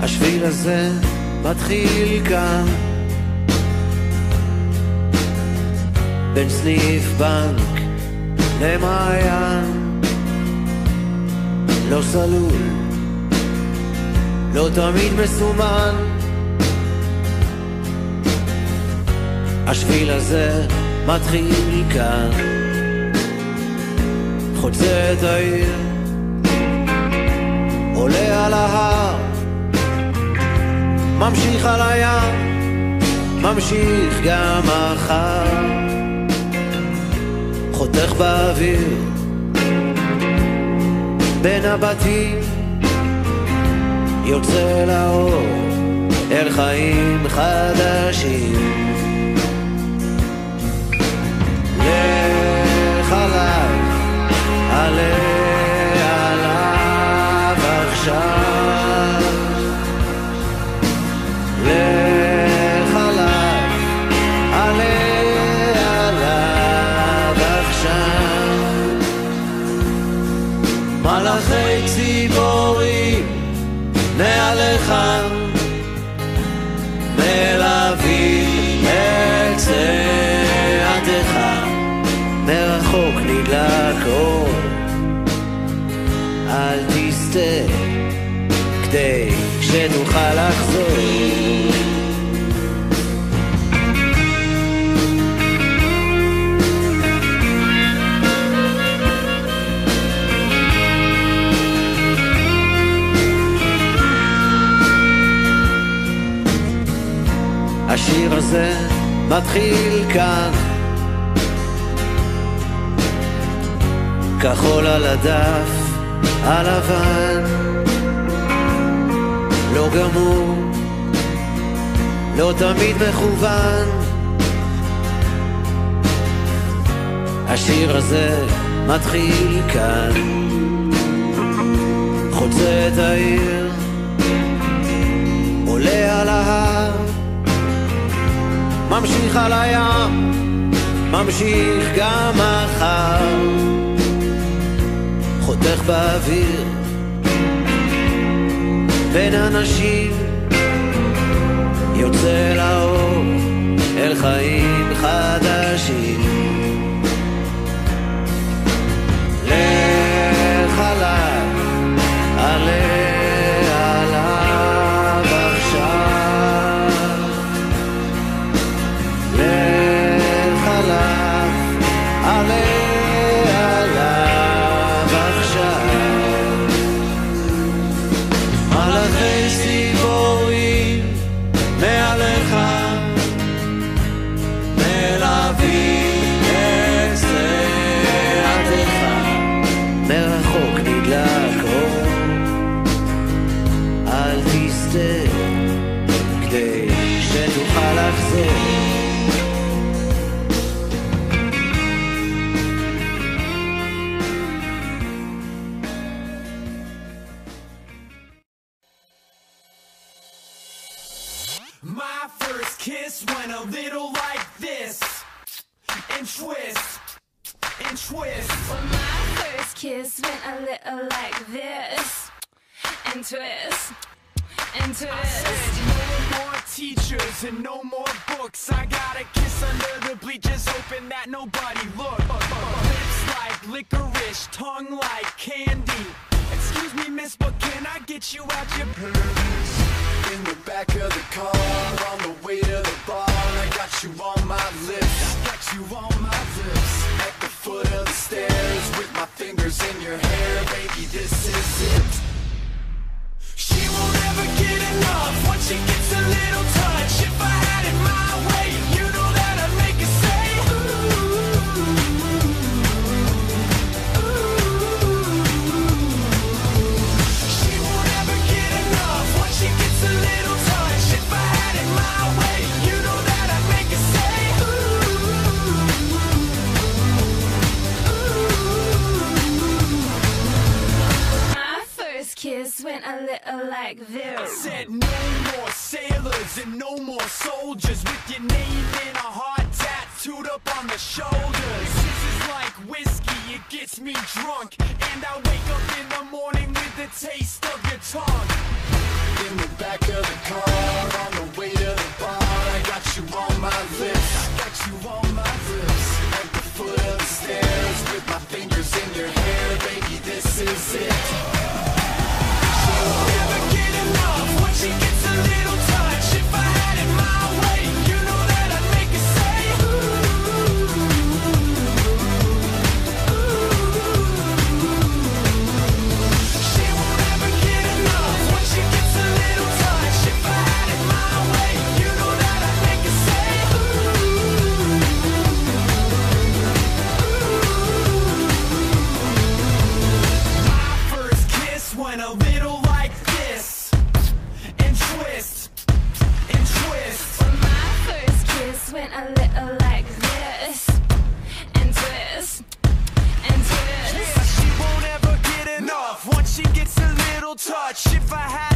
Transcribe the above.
השביל הזה מתחיל כאן, בין סניף בנק למעיין, לא סלול, לא תמיד מסומן. השביל הזה מתחיל כאן, חוצה את העיר, עולה על ההר, ממשיך על הים, ממשיך גם מחר, חותך באוויר בין הבתים, יוצא לאור אל חיים חדשים. לך עליו, עלה עליו עכשיו, לך עליו, עלה עליו עכשיו. מלאכי ציפורים מעליך מלווים את צעדיך, מרחוק נדלק אור, אל תסתה כדי שנוכל לחזור. השיר הזה מתחיל כאן, כחול על הדף הלבן, לא גמור, לא תמיד מכוון. השיר הזה מתחיל כאן, חוצה את העיר, עולה על ההר, ממשיך על הים, ממשיך גם מחר, חותך באוויר בין אנשים, יוצא לאור אל חיים חדשים. לך עליו, עלה עליו עכשיו, לך עליו, עלה מעליך מלווים את צעדיך, מרחוק נדלק אור, אל תסתה כדי שתוכל לחזור. My first kiss went a little like this, and twist, and twist. Well, my first kiss went a little like this, and twist, and twist. I said no more teachers and no more books. I got a kiss under the bleachers, hoping that nobody looked. Lips like licorice, tongue like candy. Excuse me, miss, but can I get you out your pants? In the back of the car, on the way to the bar, I got you on my lips, I got you on my lips. at the foot of the stairs, with my fingers in your hair, baby, this is it. She won't ever get enough once she gets a little touch. If I had it my way, you know that I'd make her say ooh, ooh. She won't ever get enough once she gets a little touch. If I had it my way, you know that I'd make her say ooh, ooh. My first kiss went a little like this. I said no more sailors and no more soldiers with your name in a heart tattooed up on the shoulders. This is like whiskey, it gets me drunk, and I wake up in the morning with the taste of your tongue. In the back went a little like this, and twist, and twist. Yeah, she won't ever get enough once she gets a little touch. If I had